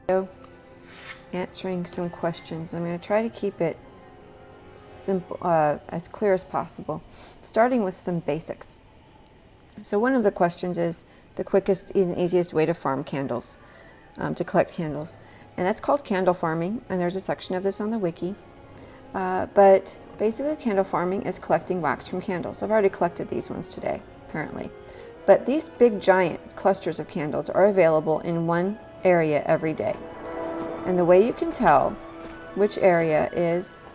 So, answering some questions. I'm going to try to keep it simple, as clear as possible, starting with some basics. So one of the questions is the quickest and easiest way to farm candles, to collect candles. And that's called candle farming, and there's a section of this on the wiki. But basically candle farming is collecting wax from candles. I've already collected these ones today, apparently. But these big giant clusters of candles are available in one area every day. And the way you can tell which area is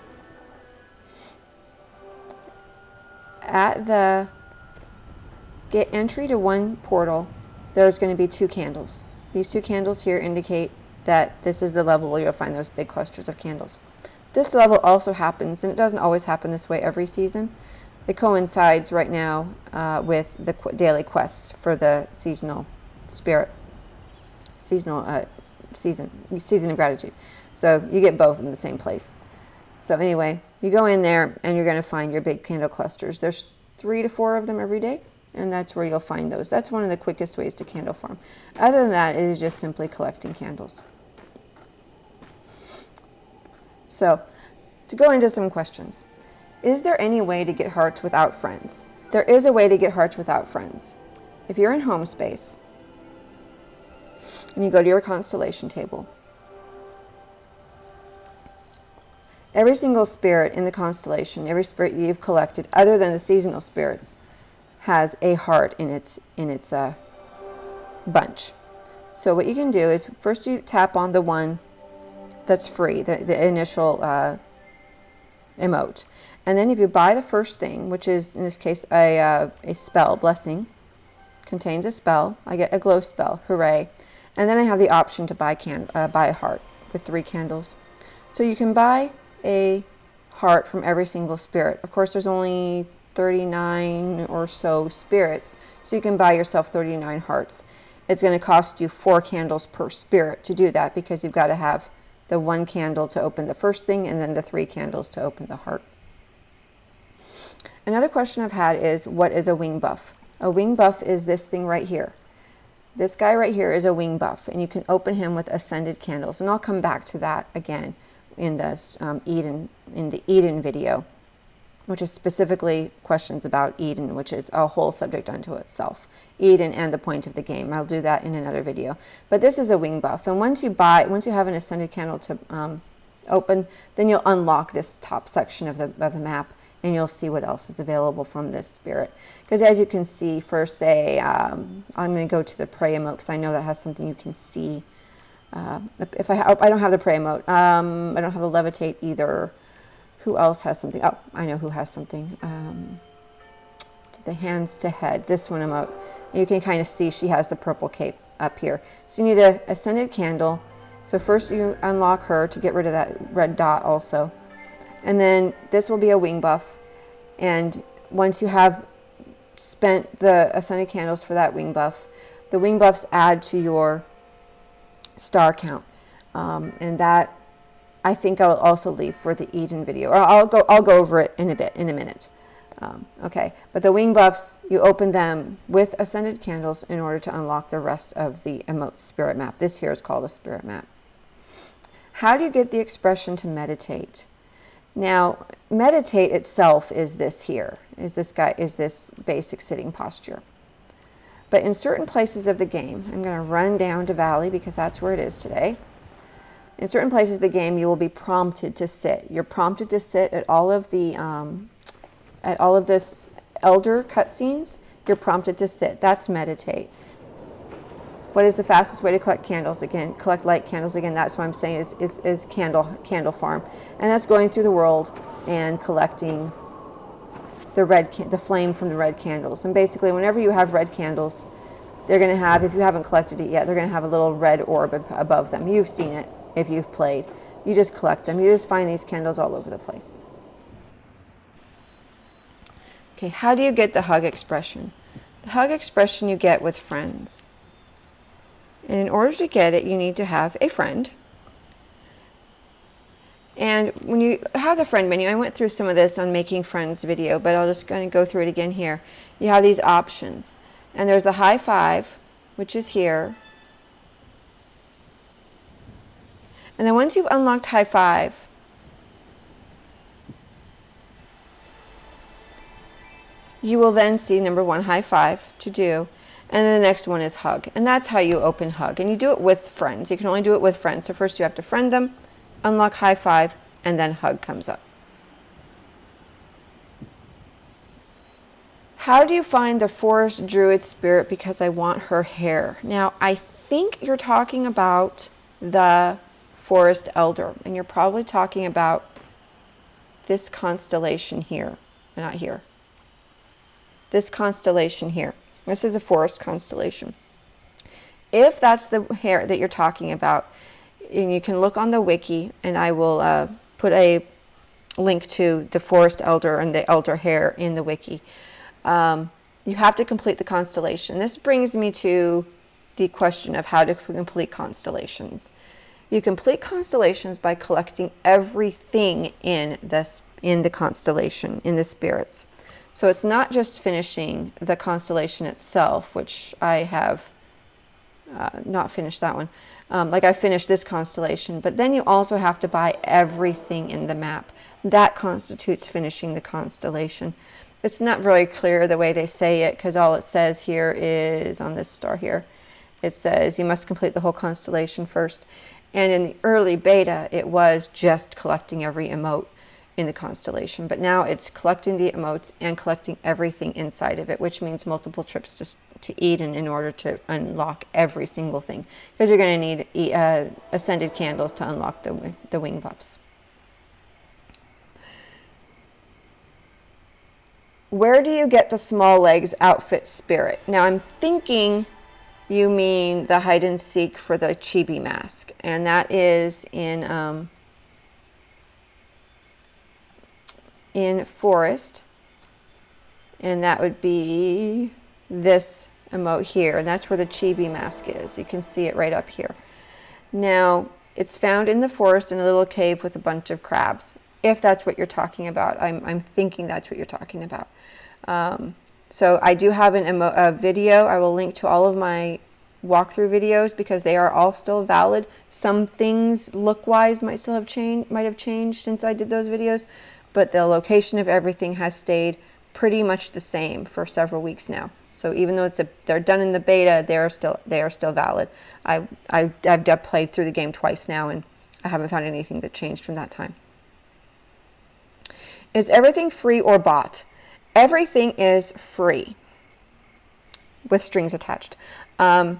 at the entry to one portal, there's going to be 2 candles. These 2 candles here indicate that this is the level where you'll find those big clusters of candles. This level also happens, and it doesn't always happen this way every season. It coincides right now with the daily quests for the seasonal spirit, season of gratitude. So you get both in the same place. So anyway, you go in there and you're going to find your big candle clusters. There's 3 to 4 of them every day, and that's where you'll find those. That's one of the quickest ways to candle farm. Other than that, it is just simply collecting candles. So, to go into some questions. Is there any way to get hearts without friends? There is a way to get hearts without friends. If you're in home space, and you go to your constellation table, every single spirit in the constellation, every spirit you've collected, other than the seasonal spirits, has a heart in its bunch. So what you can do is first you tap on the one that's free, the initial emote. And then if you buy the first thing, which is in this case a spell, blessing, contains a spell, I get a glow spell, hooray. And then I have the option to buy a heart with 3 candles. So you can buy a heart from every single spirit. Of course, there's only 39 or so spirits, so you can buy yourself 39 hearts. It's going to cost you 4 candles per spirit to do that, because you've got to have the 1 candle to open the first thing and then the 3 candles to open the heart. Another question I've had is, what is a wing buff? A wing buff is this thing right here. This guy right here is a wing buff, and you can open him with ascended candles. And I'll come back to that again in this the Eden video, which is specifically questions about Eden, which is a whole subject unto itself. Eden and the point of the game. I'll do that in another video. But this is a wing buff, and once you have an ascended candle to open, then you'll unlock this top section of the map, and you'll see what else is available from this spirit. Because as you can see, first say, I'm going to go to the pray emote, because I know that has something you can see. I don't have the pray emote. I don't have the levitate either. Who else has something? Oh, I know who has something. The hands to head, this one emote. You can kind of see she has the purple cape up here. So you need a ascended candle. So first you unlock her to get rid of that red dot also. And then this will be a wing buff. And once you have spent the ascended candles for that wing buff, the wing buffs add to your star count. And that I think I'll also leave for the Eden video, or I'll go over it in a minute. Okay, but the wing buffs, you open them with ascended candles in order to unlock the rest of the emote spirit map. This here is called a spirit map. How do you get the expression to meditate? Now, meditate itself is this here, is this basic sitting posture. But in certain places of the game, I'm going to run down to Valley because that's where it is today. In certain places of the game, you will be prompted to sit. You're prompted to sit at all of this elder cutscenes. You're prompted to sit. That's meditate. What is the fastest way to collect candles? Again, collect light candles. Again, that's what I'm saying is candle farm, and that's going through the world and collecting the flame from the red candles. And basically, whenever you have red candles, they're going to have, if you haven't collected it yet, they're going to have a little red orb above them. You've seen it if you've played. You just collect them. You just find these candles all over the place. Okay, how do you get the hug expression? The hug expression you get with friends. And in order to get it, you need to have a friend. And when you have the friend menu, I went through some of this on Making Friends video, but I'll just kind of go through it again here. You have these options. And there's a high five, which is here. And then once you've unlocked high five, you will then see number 1, high five to do, and then the next one is hug. And that's how you open hug. And you do it with friends. You can only do it with friends. So first you have to friend them, unlock high five, and then hug comes up. How do you find the forest druid spirit? Because I want her hair. Now, I think you're talking about the forest elder, and you're probably talking about this constellation here, not here. This constellation here. This is a forest constellation. If that's the hair that you're talking about, and you can look on the wiki, and I will put a link to the forest elder and the elder hair in the wiki. You have to complete the constellation. This brings me to the question of how to complete constellations. You complete constellations by collecting everything in the constellation, in the spirits. So it's not just finishing the constellation itself, which I have not finished that one. Like I finished this constellation, but then you also have to buy everything in the map. That constitutes finishing the constellation. It's not very clear the way they say it, because all it says here is, on this star here, it says you must complete the whole constellation first. And in the early beta, it was just collecting every emote in the constellation, but now it's collecting the emotes and collecting everything inside of it, which means multiple trips to Eden in order to unlock every single thing, because you're going to need ascended candles to unlock the wing buffs. Where do you get the small legs outfit spirit? Now I'm thinking you mean the hide and seek for the chibi mask, and that is in forest, and that would be this emote here, and that's where the chibi mask is. You can see it right up here. Now it's found in the forest in a little cave with a bunch of crabs, if that's what you're talking about. I'm thinking that's what you're talking about. So I do have a video. I will link to all of my walkthrough videos because they are all still valid. Some things look-wise might have changed since I did those videos, but the location of everything has stayed pretty much the same for several weeks now. So even though they're done in the beta, they are still valid. I've played through the game twice now, and I haven't found anything that changed from that time. Is everything free or bought? Everything is free with strings attached. There's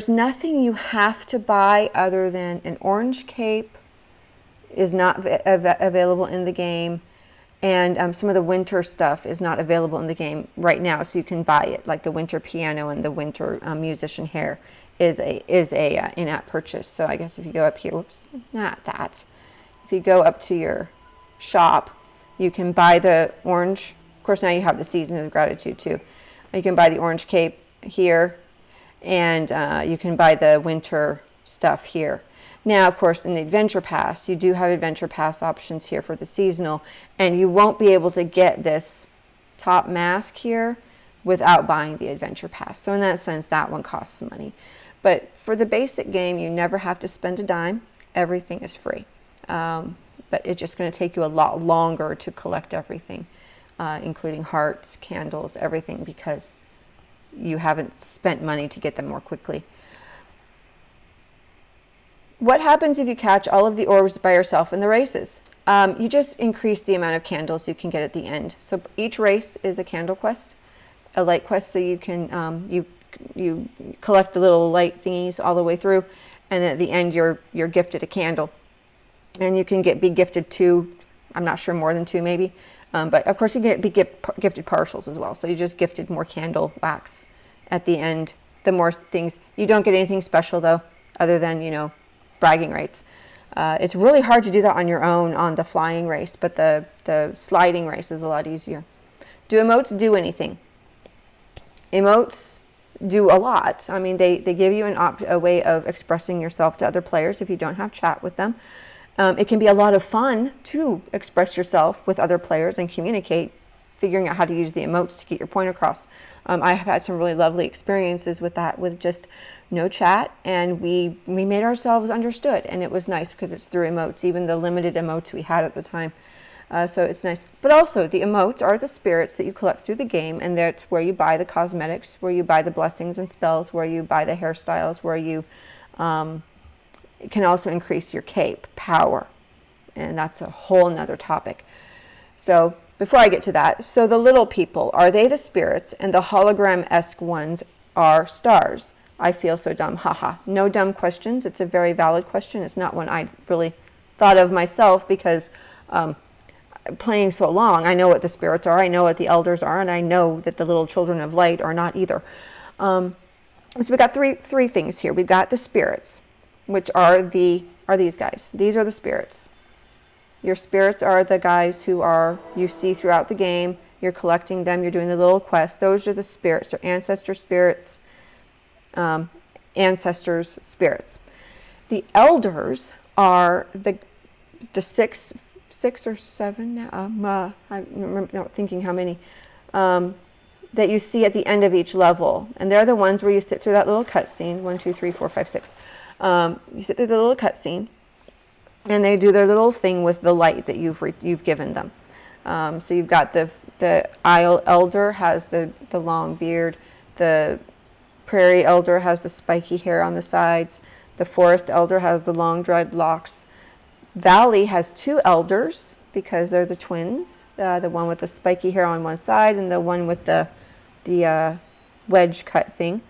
nothing you have to buy other than an orange cape is not available in the game, and some of the winter stuff is not available in the game right now, so you can buy it, like the winter piano and the winter musician hair is a in-app purchase. So I guess if you go up here, whoops, not that. If you go up to your shop, you can buy the orange. Of course, now you have the Season of Gratitude too. You can buy the orange cape here, and you can buy the winter stuff here. Now, of course, in the Adventure Pass, you do have Adventure Pass options here for the seasonal, and you won't be able to get this top mask here without buying the Adventure Pass. So in that sense, that one costs some money. But for the basic game, you never have to spend a dime. Everything is free. But it's just going to take you a lot longer to collect everything, including hearts, candles, everything, because you haven't spent money to get them more quickly. What happens if you catch all of the orbs by yourself in the races? You just increase the amount of candles you can get at the end. So each race is a candle quest, a light quest, so you can you collect the little light thingies all the way through, and at the end you're gifted a candle. And you can be gifted 2, I'm not sure, more than 2 maybe. But of course you can be gifted partials as well. So you just gifted more candle wax at the end. The more things, you don't get anything special though, other than, bragging rights. It's really hard to do that on your own on the flying race, but the sliding race is a lot easier. Do emotes do anything? Emotes do a lot. I mean, they give you a way of expressing yourself to other players if you don't have chat with them. It can be a lot of fun to express yourself with other players and communicate figuring out how to use the emotes to get your point across. I have had some really lovely experiences with that, with just no chat, and we made ourselves understood, and it was nice because it's through emotes, even the limited emotes we had at the time. So it's nice. But also, the emotes are the spirits that you collect through the game, and that's where you buy the cosmetics, where you buy the blessings and spells, where you buy the hairstyles, where you can also increase your cape power. And that's a whole nother topic. So before I get to that, so the little people, are they the spirits? And the hologram-esque ones are stars. I feel so dumb. Haha. No dumb questions. It's a very valid question. It's not one I really thought of myself because playing so long, I know what the spirits are, I know what the elders are, and I know that the little children of light are not either. So we've got three things here. We've got the spirits, which are these guys. These are the spirits. Your spirits are the guys who you see throughout the game. You're collecting them. You're doing the little quests. Those are the spirits. They're ancestor spirits, ancestors' spirits. The elders are the six or seven now. I remember not thinking how many that you see at the end of each level, and they're the ones where you sit through that little cutscene. 1, 2, 3, 4, 5, 6. You sit through the little cutscene. And they do their little thing with the light that you've given them. So you've got the Isle Elder has the long beard. The Prairie Elder has the spiky hair on the sides. The Forest Elder has the long dreadlocks. Valley has 2 elders because they're the twins. The one with the spiky hair on one side and the one with the wedge cut thing.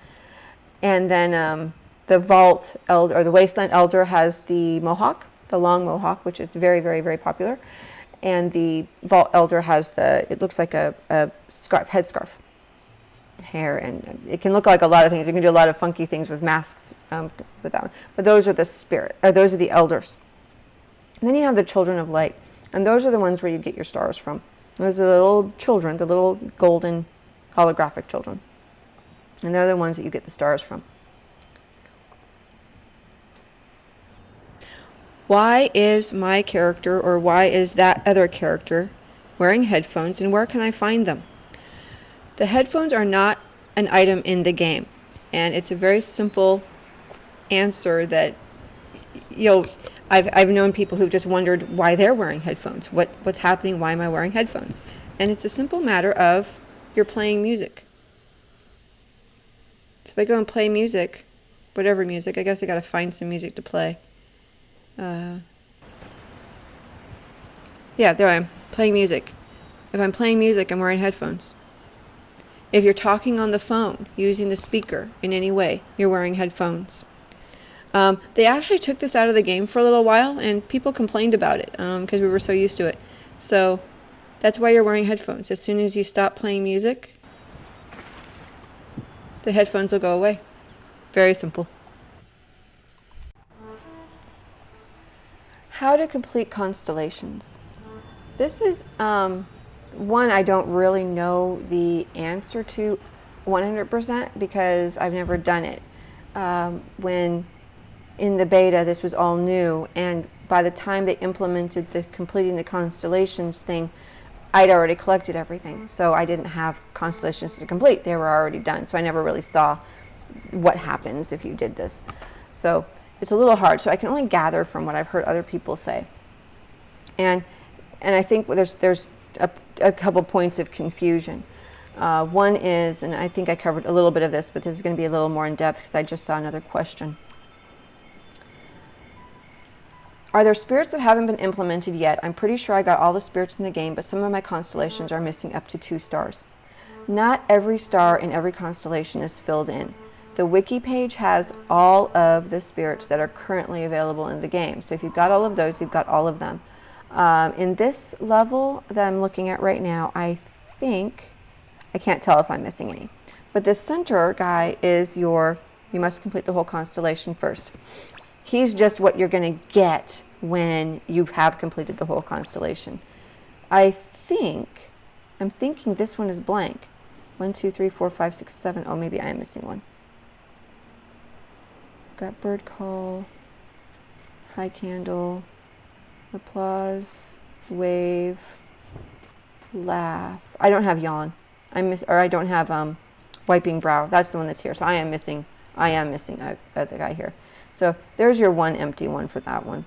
And then the Vault Elder, or the Wasteland Elder, has the mohawk. The long mohawk, which is very, very, very popular. And the Vault Elder has it looks like a scarf, headscarf hair, and it can look like a lot of things. You can do a lot of funky things with masks with that one. But those are those are the elders. And then you have the children of light, and those are the ones where you get your stars from. Those are the little children, the little golden holographic children. And they're the ones that you get the stars from. Why is my character, or why is that other character, wearing headphones, and where can I find them? The headphones are not an item in the game, and it's a very simple answer that I've known people who've just wondered why they're wearing headphones. What's happening? Why am I wearing headphones? And it's a simple matter of you're playing music. So if I go and play music, whatever music, I guess I got to find some music to play. Yeah, there I am, playing music. If I'm playing music, I'm wearing headphones. If you're talking on the phone, using the speaker in any way, you're wearing headphones. They actually took this out of the game for a little while, and people complained about it because we were so used to it. So that's why you're wearing headphones. As soon as you stop playing music, the headphones will go away. Very simple. How to complete constellations. This is one I don't really know the answer to 100% because I've never done it. When in the beta, this was all new, and by the time they implemented the completing the constellations thing, I'd already collected everything, so I didn't have constellations to complete. They were already done, so I never really saw what happens if you did this. So it's a little hard, so I can only gather from what I've heard other people say. And I think there's a couple points of confusion. One is, and I think I covered a little bit of this, but this is going to be a little more in depth because I just saw another question. Are there spirits that haven't been implemented yet? I'm pretty sure I got all the spirits in the game, but some of my constellations are missing up to 2 stars. Not every star in every constellation is filled in. The wiki page has all of the spirits that are currently available in the game. So if you've got all of those, you've got all of them. In this level that I'm looking at right now, I think, I can't tell if I'm missing any. But the center guy is you must complete the whole constellation first. He's just what you're going to get when you have completed the whole constellation. I'm thinking this one is blank. 1, 2, 3, 4, 5, 6, 7. Oh, maybe I am missing one. Got bird call, high candle, applause, wave, laugh. I don't have yawn. I don't have wiping brow. That's the one that's here. So I am missing the guy here. So there's your one empty one for that one.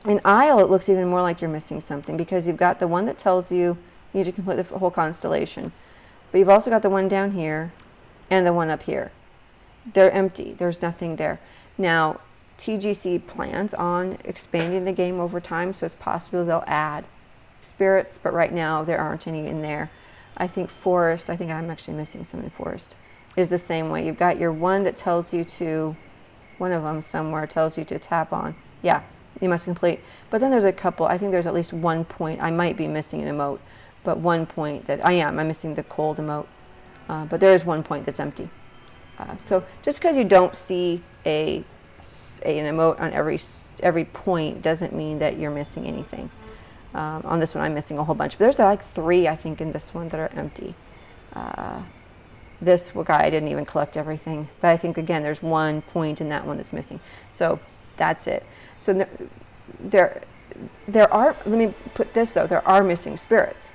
In Isle, it looks even more like you're missing something because you've got the one that tells you need to complete the whole constellation. But you've also got the one down here and the one up here. They're empty. There's nothing there. Now, TGC plans on expanding the game over time, so it's possible they'll add spirits, but right now there aren't any in there. I think forest, I think I'm actually missing some in forest, is the same way. You've got your one that tells you to, one of them somewhere tells you to tap on. Yeah, you must complete. But then there's a couple, I think there's at least 1 point. I might be missing an emote, but 1 point that I'm missing the cold emote. But there is 1 point that's empty. So just because you don't see an emote on every point doesn't mean that you're missing anything. On this one, I'm missing a whole bunch. But there's like 3, I think, in this one that are empty. This guy, I didn't even collect everything. But I think, again, there's 1 point in that one that's missing. So that's it. So there are, let me put this, though, there are missing spirits.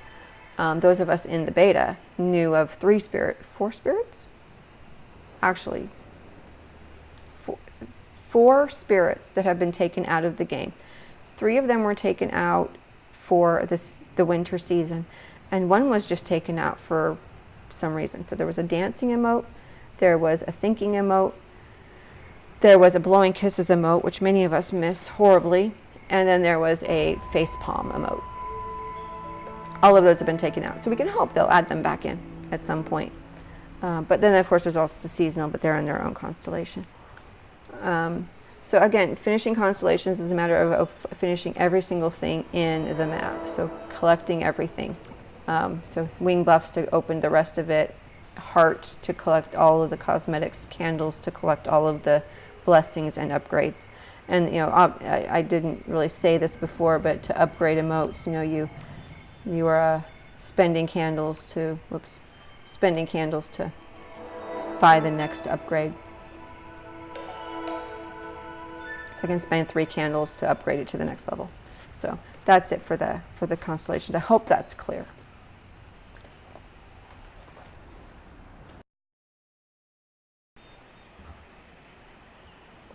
Those of us in the beta knew of 4 spirits? Actually, 4 spirits that have been taken out of the game. 3 of them were taken out for the winter season, and 1 was just taken out for some reason. So there was a dancing emote, there was a thinking emote, there was a blowing kisses emote, which many of us miss horribly, and then there was a face palm emote. All of those have been taken out, so we can hope they'll add them back in at some point. But then, of course, there's also the seasonal, but they're in their own constellation. So again, finishing constellations is a matter of finishing every single thing in the map. So collecting everything. So wing buffs to open the rest of it, hearts to collect all of the cosmetics, candles to collect all of the blessings and upgrades. And I didn't really say this before, but to upgrade emotes, you are spending candles to buy the next upgrade. So I can spend 3 candles to upgrade it to the next level. So that's it for the constellations. I hope that's clear.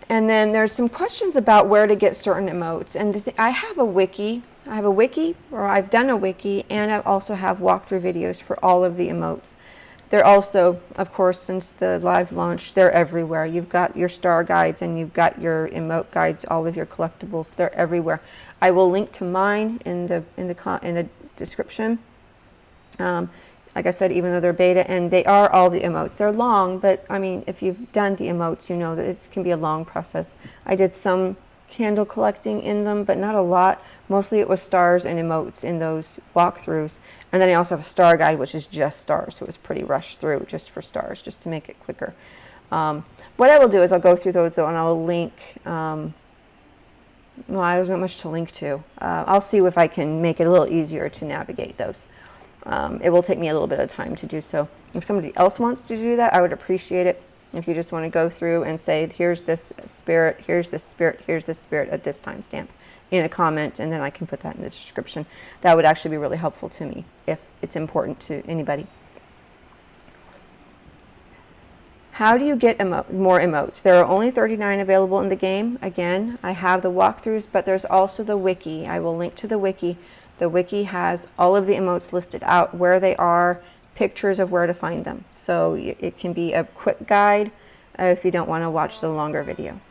And then there's some questions about where to get certain emotes. And I have a wiki. Or I've done a wiki, and I also have walkthrough videos for all of the emotes. They're also, of course, since the live launch, they're everywhere. You've got your star guides and you've got your emote guides, all of your collectibles. They're everywhere. I will link to mine in the description. Like I said, even though they're beta, and they are all the emotes. They're long, but I mean, if you've done the emotes, you know that it can be a long process. I did some candle collecting in them, but not a lot. Mostly it was stars and emotes in those walkthroughs. And then I also have a star guide, which is just stars. So it was pretty rushed through just for stars, just to make it quicker. What I will do is I'll go through those, though, and I'll link. Well, there's not much to link to. I'll see if I can make it a little easier to navigate those. It will take me a little bit of time to do so. If somebody else wants to do that, I would appreciate it. If you just want to go through and say, here's this spirit, here's this spirit, here's this spirit at this timestamp in a comment, and then I can put that in the description. That would actually be really helpful to me if it's important to anybody. How do you get more emotes? There are only 39 available in the game. Again, I have the walkthroughs, but there's also the wiki. I will link to the wiki. The wiki has all of the emotes listed out, where they are, pictures of where to find them. So it can be a quick guide if you don't want to watch the longer video.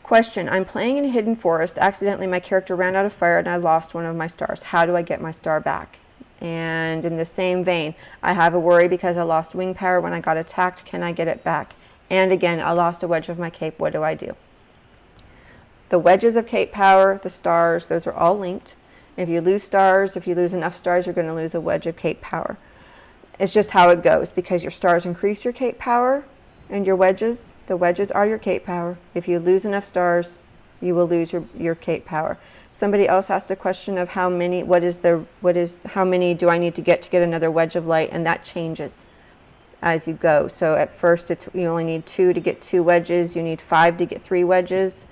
Question, I'm playing in a hidden forest. Accidentally, my character ran out of fire and I lost one of my stars. How do I get my star back? And in the same vein, I have a worry because I lost wing power when I got attacked. Can I get it back? And again, I lost a wedge of my cape. What do I do? The wedges of cape power, the stars, those are all linked. If you lose stars, if you lose enough stars, you're going to lose a wedge of cape power. It's just how it goes, because your stars increase your cape power, and your wedges, the wedges are your cape power. If you lose enough stars, you will lose your cape power. Somebody else asked a question of how many do I need to get another wedge of light, and that changes as you go. So at first you only need 2 to get 2 wedges, you need 5 to get 3 wedges.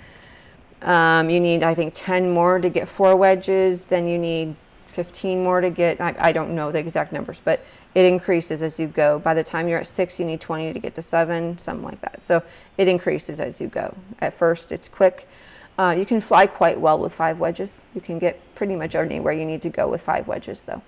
You need, I think, 10 more to get 4 wedges. Then you need 15 more to get, I don't know the exact numbers, but it increases as you go. By the time you're at 6, you need 20 to get to 7, something like that. So it increases as you go. At first, it's quick. You can fly quite well with 5 wedges. You can get pretty much anywhere you need to go with 5 wedges, though.